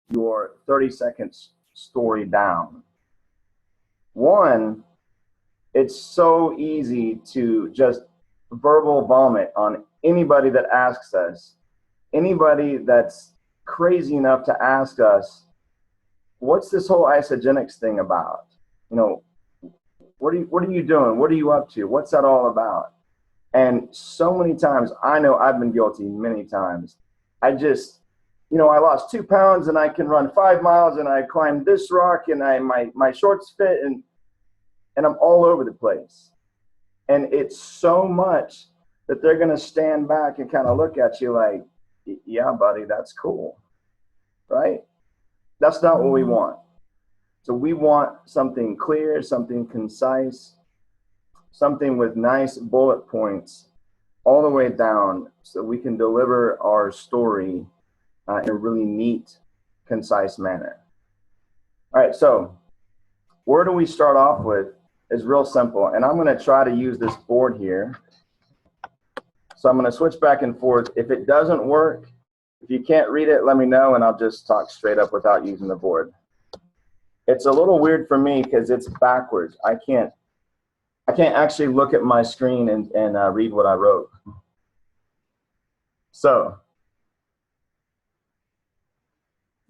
your 30-second story down. One, it's so easy to just verbal vomit on anybody that asks us, anybody that's crazy enough to ask us, what's this whole isogenics thing about? You know, what are you doing? What are you up to? What's that all about? And so many times, I know I've been guilty many times. I just, I lost 2 pounds and I can run 5 miles and I climbed this rock and my shorts fit and I'm all over the place. And it's so much that they're going to stand back and kind of look at you like, yeah, buddy, that's cool, right? That's not what we want. So we want something clear, something concise, something with nice bullet points all the way down so we can deliver our story in a really neat, concise manner. All right, so where do we start off with is real simple. And I'm going to try to use this board here. So I'm going to switch back and forth. If it doesn't work, if you can't read it, let me know and I'll just talk straight up without using the board. It's a little weird for me because it's backwards. I can't actually look at my screen and read what I wrote. So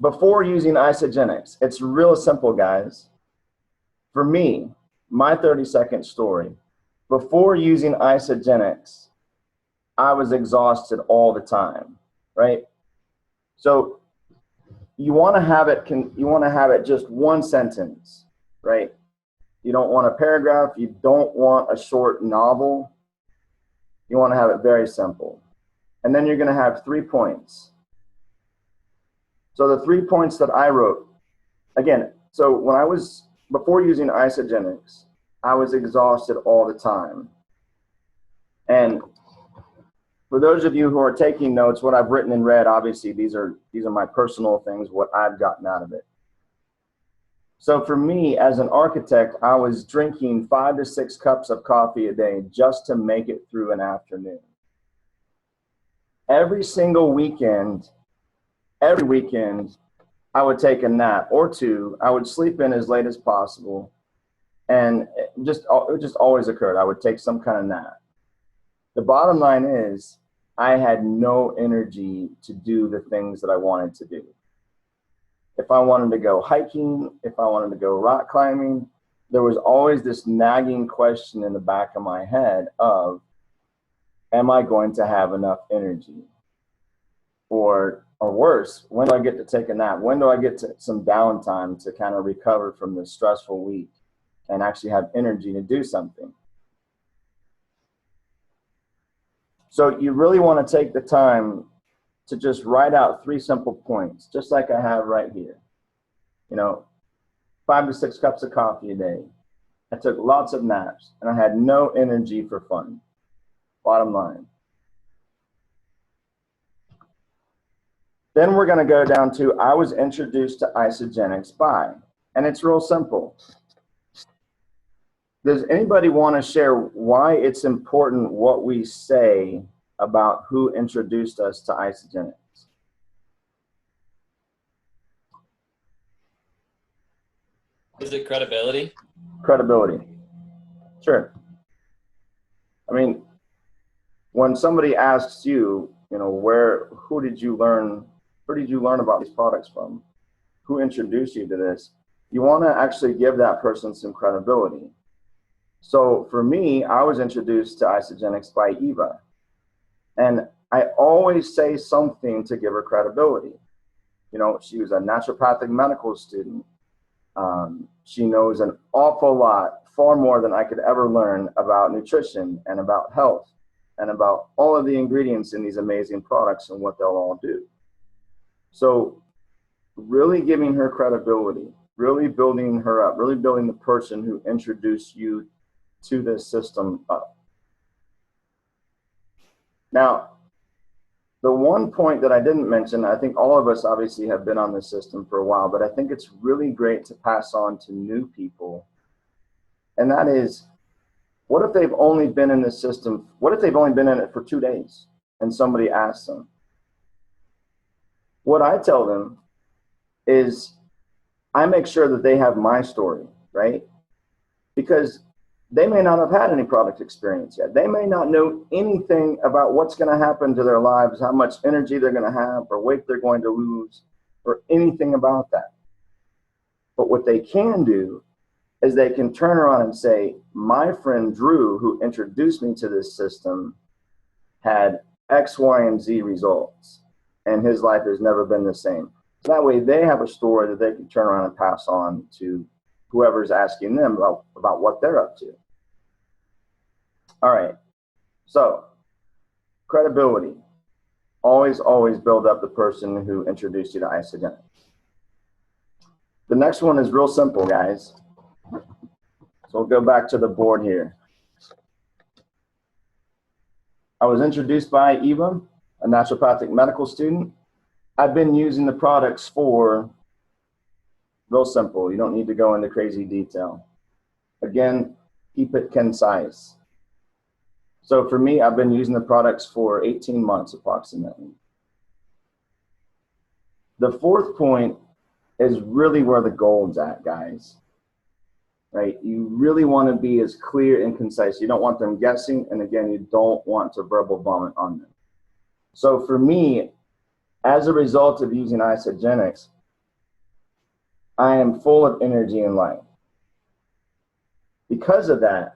before using isogenics, it's real simple, guys. For me, my 30-second story, before using isogenics, I was exhausted all the time, right? So you want to have it just one sentence, right? You don't want a paragraph. You don't want a short novel. You want to have it very simple. And then you're going to have 3 points. So the 3 points that I wrote, again, so before using isogenics, I was exhausted all the time. And for those of you who are taking notes, what I've written in red, obviously these are my personal things, what I've gotten out of it. So for me, as an architect, I was drinking 5 to 6 cups of coffee a day just to make it through an afternoon. Every single weekend, I would take a nap or 2. I would sleep in as late as possible. And it just always occurred. I would take some kind of nap. The bottom line is I had no energy to do the things that I wanted to do. If I wanted to go hiking, if I wanted to go rock climbing, there was always this nagging question in the back of my head of, am I going to have enough energy? Or worse, when do I get to take a nap? When do I get to some downtime to kind of recover from this stressful week and actually have energy to do something? So you really want to take the time to just write out 3 simple points, just like I have right here. 5 to 6 cups of coffee a day. I took lots of naps and I had no energy for fun. Bottom line. Then we're going to go down to, I was introduced to isogenics by, and it's real simple. Does anybody want to share why it's important what we say about who introduced us to isogenics? Is it credibility? Credibility. Sure. I mean, when somebody asks you, who did you learn about these products from? Who introduced you to this? You want to actually give that person some credibility. So for me, I was introduced to isogenics by Eva. And I always say something to give her credibility. She was a naturopathic medical student. She knows an awful lot, far more than I could ever learn about nutrition and about health and about all of the ingredients in these amazing products and what they'll all do. So really giving her credibility, really building her up, really building the person who introduced you to this system up. Now, the one point that I didn't mention, I think all of us obviously have been on this system for a while, but I think it's really great to pass on to new people. And that is, what if they've only been in this system, what if they've only been in it for 2 days and somebody asks them? What I tell them is I make sure that they have my story, right? Because they may not have had any product experience yet. They may not know anything about what's going to happen to their lives, how much energy they're going to have, or weight they're going to lose, or anything about that. But what they can do is they can turn around and say, my friend Drew, who introduced me to this system, had X, Y, and Z results, and his life has never been the same. So that way they have a story that they can turn around and pass on to whoever's asking them about what they're up to. All right, so credibility. Always build up the person who introduced you to Isagenix. The next one is real simple, guys. So we'll go back to the board here. I was introduced by Eva, a naturopathic medical student. I've been using the products for, real simple, you don't need to go into crazy detail. Again, keep it concise. So for me, I've been using the products for 18 months approximately. The fourth point is really where the gold's at, guys. Right? You really want to be as clear and concise. You don't want them guessing, and again, you don't want to verbal vomit on them. So for me, as a result of using Isagenix, I am full of energy and life. Because of that,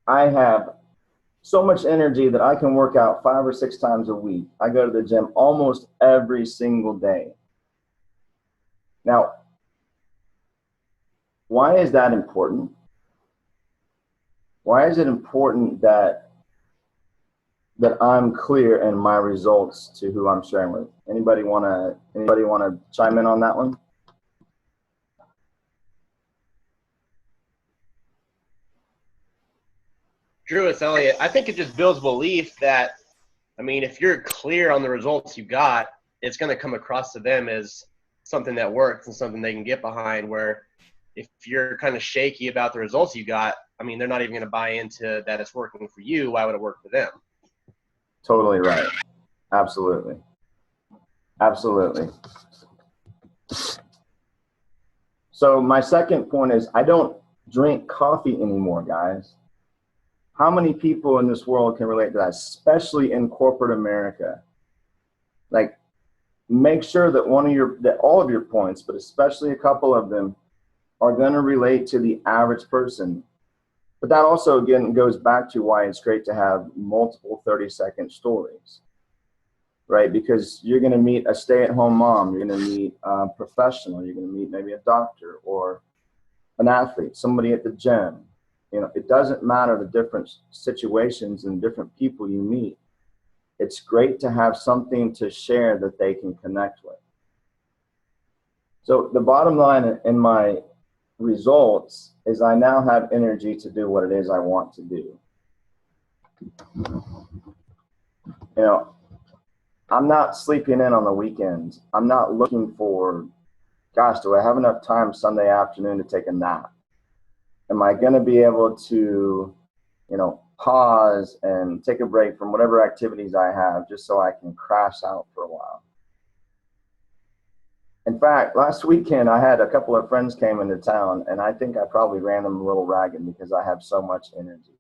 I have so much energy that I can work out 5 or 6 times a week. I go to the gym almost every single day. Now, why is that important? Why is it important that I'm clear in my results to who I'm sharing with? Anybody wanna chime in on that one? Drew, it's Elliot. I think it just builds belief that, I mean, if you're clear on the results you got, it's going to come across to them as something that works and something they can get behind, where if you're kind of shaky about the results you got, I mean, they're not even going to buy into that it's working for you. Why would it work for them? Totally right. Absolutely. Absolutely. So my second point is I don't drink coffee anymore, guys. How many people in this world can relate to that, especially in corporate America? Like, make sure that all of your points, but especially a couple of them, are going to relate to the average person. But that also, again, goes back to why it's great to have multiple 30-second stories, right? Because you're going to meet a stay-at-home mom, you're going to meet a professional, you're going to meet maybe a doctor or an athlete, somebody at the gym. You know, it doesn't matter the different situations and different people you meet. It's great to have something to share that they can connect with. So the bottom line in my results is I now have energy to do what it is I want to do. You know, I'm not sleeping in on the weekends. I'm not looking for, gosh, do I have enough time Sunday afternoon to take a nap? Am I going to be able to, you know, pause and take a break from whatever activities I have just so I can crash out for a while? In fact, last weekend I had a couple of friends came into town, and I think I probably ran them a little ragged because I have so much energy.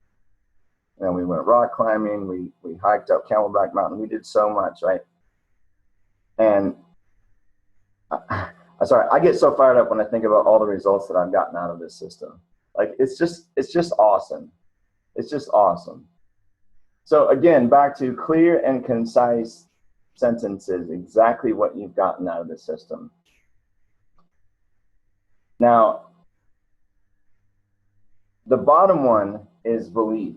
And we went rock climbing, we hiked up Camelback Mountain, we did so much, right? And I get so fired up when I think about all the results that I've gotten out of this system. Like, it's just awesome. It's just awesome. So again, back to clear and concise sentences, exactly what you've gotten out of the system. Now, the bottom one is belief.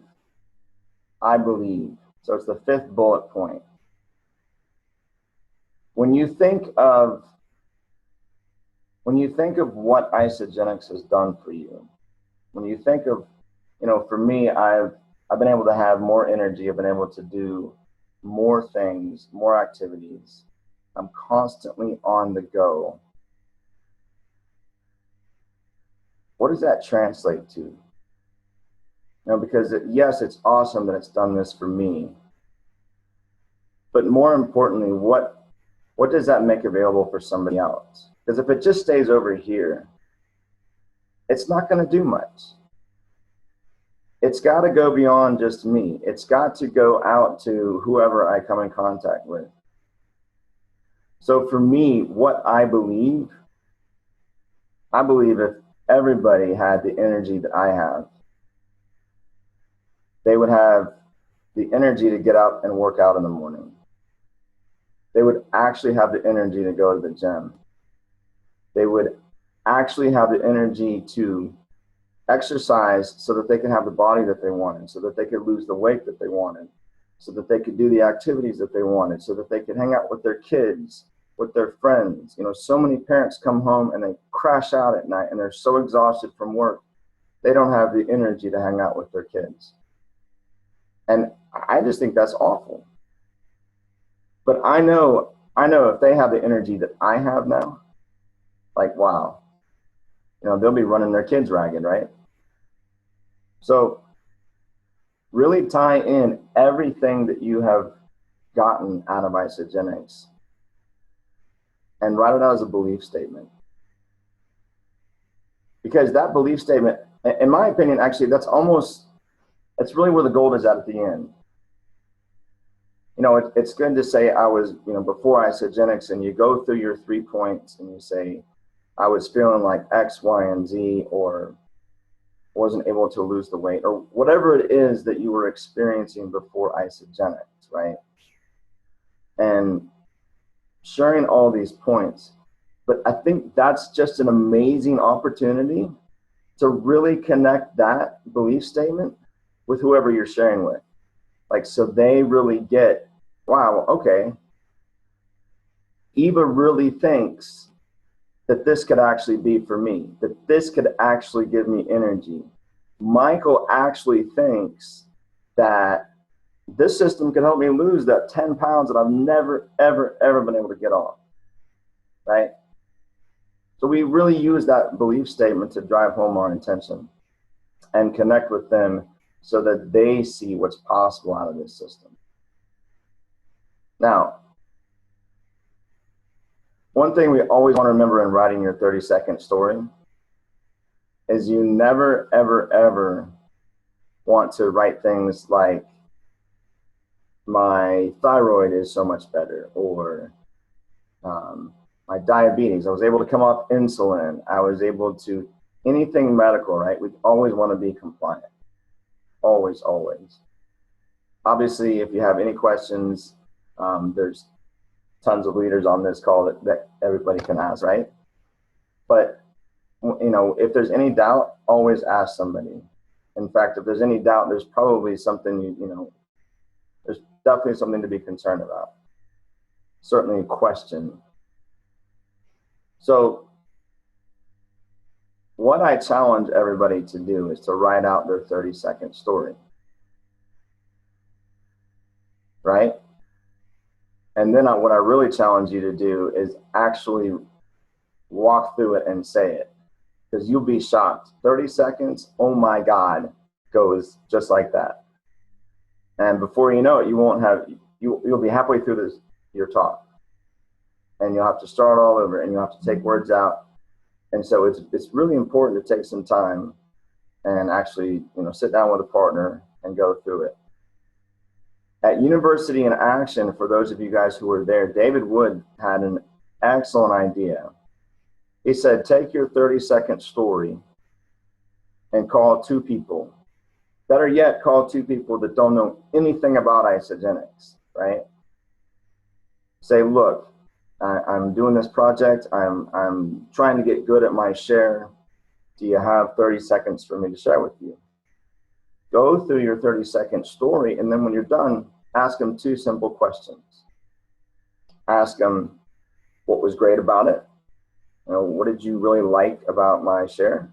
I believe. So it's the 5th bullet point. When you think of what Isagenix has done for you, when you think of, you know, for me, I've been able to have more energy. I've been able to do more things, more activities. I'm constantly on the go. What does that translate to? You know, because yes, it's awesome that it's done this for me. But more importantly, what what does that make available for somebody else? Because if it just stays over here, it's not going to do much. It's got to go beyond just me. It's got to go out to whoever I come in contact with. So for me, what I believe if everybody had the energy that I have, they would have the energy to get up and work out in the morning. They would actually have the energy to go to the gym. They would actually have the energy to exercise so that they can have the body that they wanted, so that they could lose the weight that they wanted, so that they could do the activities that they wanted, so that they could hang out with their kids, with their friends. You know, so many parents come home and they crash out at night and they're so exhausted from work, they don't have the energy to hang out with their kids. And I just think that's awful. But I know if they have the energy that I have now, like, wow, you know, they'll be running their kids ragged, right? So really tie in everything that you have gotten out of Isagenix and write it out as a belief statement. Because that belief statement, in my opinion, actually, that's really where the gold is at the end. You know, it's good to say I was, you know, before Isagenix, and you go through your 3 points and you say, I was feeling like X, Y, and Z, or wasn't able to lose the weight, or whatever it is that you were experiencing before Isagenix, right? And sharing all these points. But I think that's just an amazing opportunity to really connect that belief statement with whoever you're sharing with. Like, so they really get, wow, okay, Eva really thinks that this could actually be for me, that this could actually give me energy. Michael actually thinks that this system could help me lose that 10 pounds that I've never, ever, ever been able to get off, right? So we really use that belief statement to drive home our intention and connect with them so that they see what's possible out of this system. Now, one thing we always want to remember in writing your 30-second story is you never, ever, ever want to write things like, my thyroid is so much better, or my diabetes, I was able to come off insulin, I was able to, anything medical, right? We always want to be compliant. Always, always. Obviously, if you have any questions, there's tons of leaders on this call that everybody can ask, right? But, you know, if there's any doubt, always ask somebody. In fact, if there's any doubt, there's probably something, you know, there's definitely something to be concerned about. Certainly a question. So what I challenge everybody to do is to write out their 30-second story, right? And then what I really challenge you to do is actually walk through it and say it, because you'll be shocked. 30 seconds, oh my God, goes just like that. And before you know it, you'll be halfway through your talk, and you'll have to start all over, and you'll have to take words out. And so it's really important to take some time and actually, you know, sit down with a partner and go through it. At University in Action, for those of you guys who were there, David Wood had an excellent idea. He said, take your 30-second story and call 2 people. Better yet, call 2 people that don't know anything about Isagenix, right? Say, look, I'm doing this project. I'm trying to get good at my share. Do you have 30 seconds for me to share with you? Go through your 30-second story, and then when you're done, ask them 2 simple questions. Ask them, what was great about it? You know, what did you really like about my share?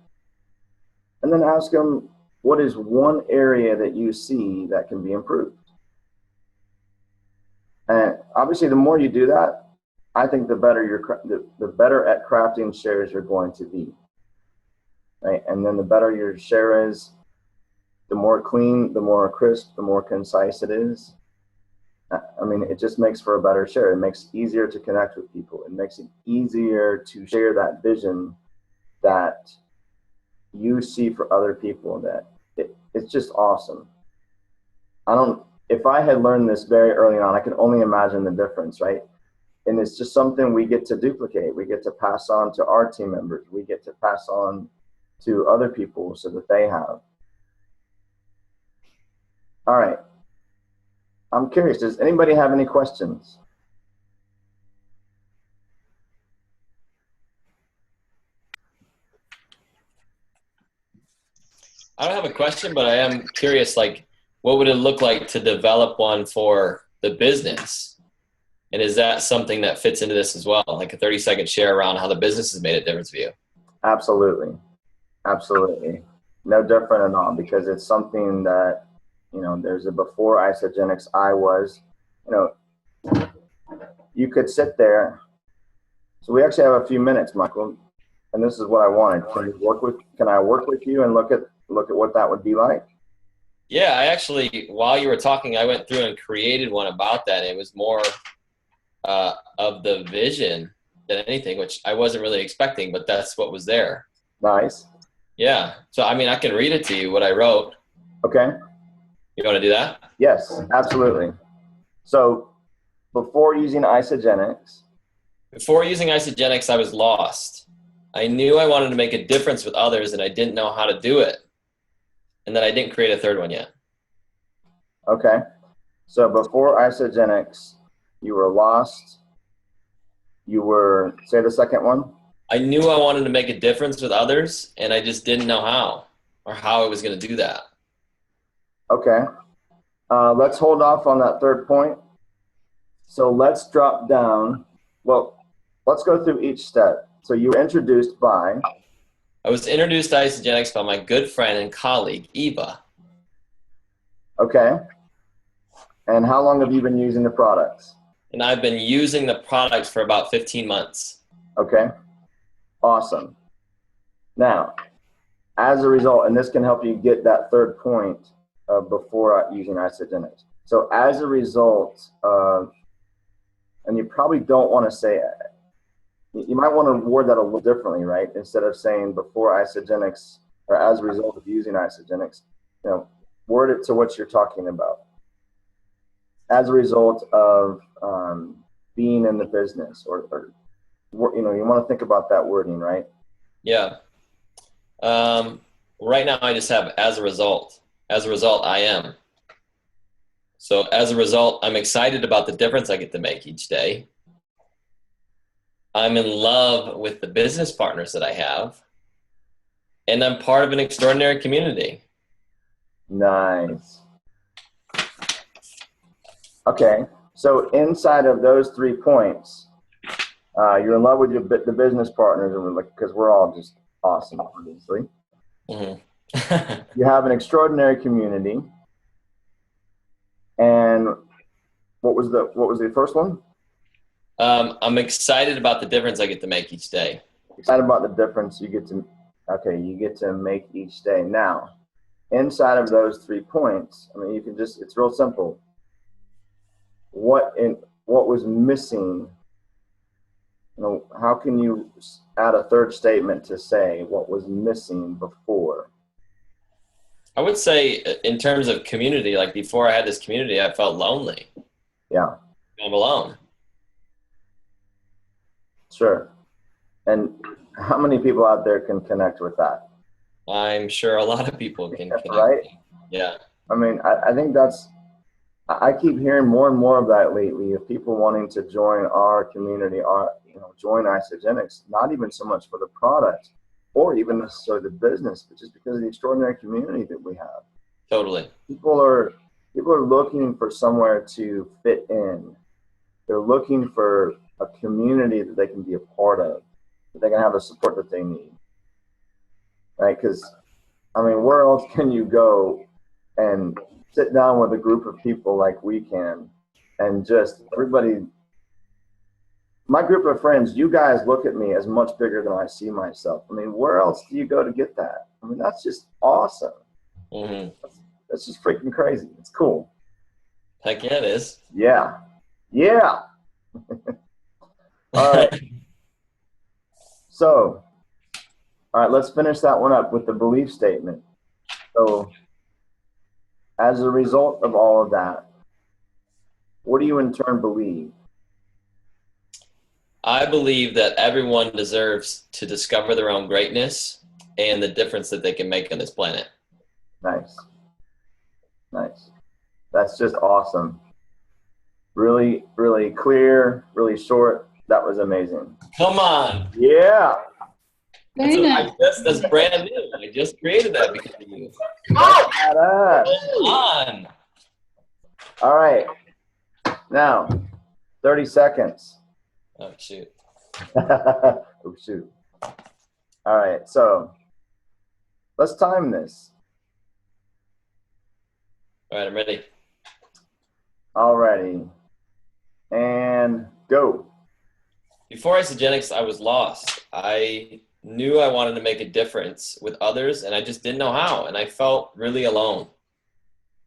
And then ask them, what is one area that you see that can be improved? And obviously, the more you do that, I think the better at crafting shares you're going to be, right? And then the better your share is, the more clean, the more crisp, the more concise it is. I mean, it just makes for a better share. It makes it easier to connect with people. It makes it easier to share that vision that you see for other people. That it's just awesome. If I had learned this very early on, I can only imagine the difference, right? And it's just something we get to duplicate. We get to pass on to our team members. We get to pass on to other people so that they have. All right. I'm curious, does anybody have any questions? I don't have a question, but I am curious, like, what would it look like to develop one for the business? And is that something that fits into this as well? Like a 30-second share around how the business has made a difference for you? Absolutely. Absolutely. No different at all, because it's something that, you know, there's a before Isogenics I was, you know, you could sit there. So we actually have a few minutes, Michael, and this is what I wanted. Can I work with you and look at what that would be like? Yeah, I actually, while you were talking, I went through and created one about that. It was more of the vision than anything, which I wasn't really expecting, but that's what was there. Nice. Yeah. So, I mean, I can read it to you, what I wrote. Okay. You want to do that? Yes, absolutely. So before using Isogenics, I was lost. I knew I wanted to make a difference with others, and I didn't know how to do it. And then I didn't create a third one yet. Okay. So before Isogenics, you were lost. You were, say the second one. I knew I wanted to make a difference with others, and I just didn't know how or how I was going to do that. Okay. Let's hold off on that third point. So let's drop down. Well, let's go through each step. So you were introduced by? I was introduced to Isogenics by my good friend and colleague, Eva. Okay. And how long have you been using the products? And I've been using the products for about 15 months. Okay. Awesome. Now, as a result, and this can help you get that third point before using Isogenics. So as a result of, and you probably don't want to say it, you might want to word that a little differently, right? Instead of saying before Isogenics or as a result of using Isogenics, you know, word it to what you're talking about. As a result of being in the business, or you know, you want to think about that wording, right? Yeah. Right now, I just have as a result. As a result, I am. So as a result, I'm excited about the difference I get to make each day. I'm in love with the business partners that I have. And I'm part of an extraordinary community. Nice. Okay, so inside of those 3 points, you're in love with the business partners, and because we're all just awesome, obviously. Mm-hmm. You have an extraordinary community, and what was the first one? I'm excited about the difference I get to make each day. Excited about the difference you get to make each day. Now, inside of those 3 points, I mean, you can just, it's real simple. What was missing? You know, how can you add a third statement to say what was missing before? I would say in terms of community, like before I had this community, I felt lonely. Yeah. I'm alone. Sure. And how many people out there can connect with that? I'm sure a lot of people can connect. Right? Yeah. I mean, I think I keep hearing more and more of that lately, of people wanting to join our community, join Isogenics, not even so much for the product or even necessarily the business, but just because of the extraordinary community that we have. Totally. People are looking for somewhere to fit in. They're looking for a community that they can be a part of, that they can have the support that they need. Right? Because, I mean, where else can you go and sit down with a group of people like we can, and just everybody, my group of friends, you guys look at me as much bigger than I see myself. I mean, where else do you go to get that? I mean, that's just awesome. Mm-hmm. That's just freaking crazy. It's cool. Heck yeah, it is. Yeah. Yeah. All right. So, all right, let's finish that one up with the belief statement. So, as a result of all of that, what do you in turn believe? I believe that everyone deserves to discover their own greatness and the difference that they can make on this planet. Nice. Nice. That's just awesome. Really, really clear, really short. That was amazing. Come on. Yeah. Very nice. That's brand new. I just created that because of you. Badass. Come on. All right. Now, 30 seconds. Oh, shoot. Oh, shoot. All right. So let's time this. All right, I'm ready. Alrighty. And go. Before Isogenics, I was lost. I knew I wanted to make a difference with others, and I just didn't know how, and I felt really alone.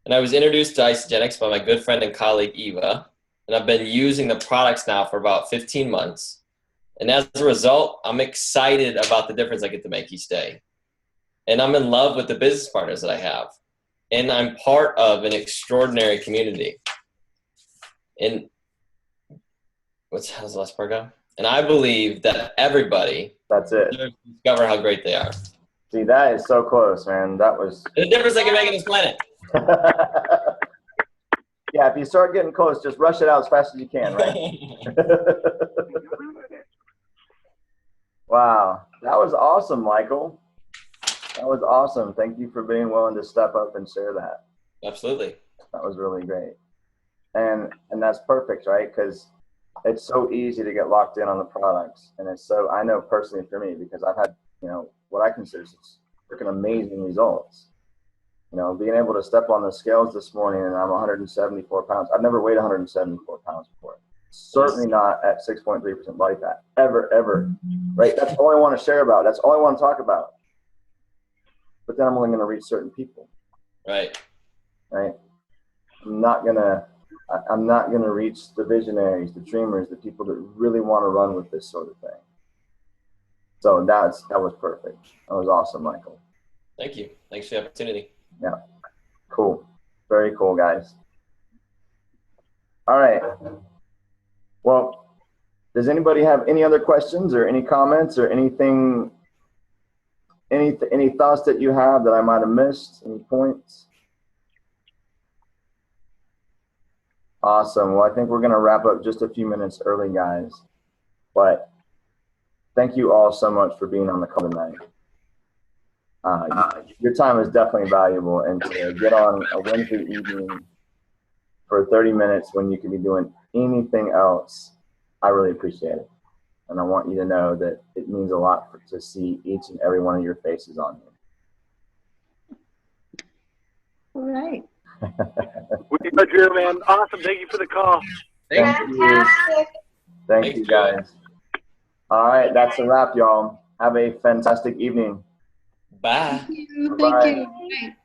And I was introduced to Isogenics by my good friend and colleague, Eva, and I've been using the products now for about 15 months. And as a result, I'm excited about the difference I get to make each day. And I'm in love with the business partners that I have. And I'm part of an extraordinary community. And how's the last part go? And I believe that everybody That's it. deserves to discover how great they are. See, that is so close, man. That was. And the difference they can make on this planet. Yeah, if you start getting close, just rush it out as fast as you can, right? Wow. That was awesome, Michael. That was awesome. Thank you for being willing to step up and share that. Absolutely. That was really great. And that's perfect, right? Because it's so easy to get locked in on the products. And it's so, I know personally for me, because I've had, what I consider freaking amazing results. Being able to step on the scales this morning and I'm 174 pounds. I've never weighed 174 pounds before. Certainly not at 6.3% body fat. Ever. Right? That's all I want to share about. That's all I want to talk about. But then I'm only going to reach certain people. Right. Right? I'm not gonna reach the visionaries, the dreamers, the people that really want to run with this sort of thing. So that was perfect. That was awesome, Michael. Thank you. Thanks for the opportunity. Yeah. Cool. Very cool, guys. All right. Well, does anybody have any other questions or any comments or anything, any thoughts that you have that I might have missed? Any points? Awesome. Well, I think we're going to wrap up just a few minutes early, guys. But thank you all so much for being on the call tonight. Your time is definitely valuable, and to get on a Wednesday evening for 30 minutes when you could be doing anything else, I really appreciate it. And I want you to know that it means a lot to see each and every one of your faces on here. All right. We know, Drew, man. Awesome. Thank you for the call. Thank you. Thank you, guys. All right, that's a wrap, y'all. Have a fantastic evening. Bye. Thank you. Bye-bye. Thank you. Bye.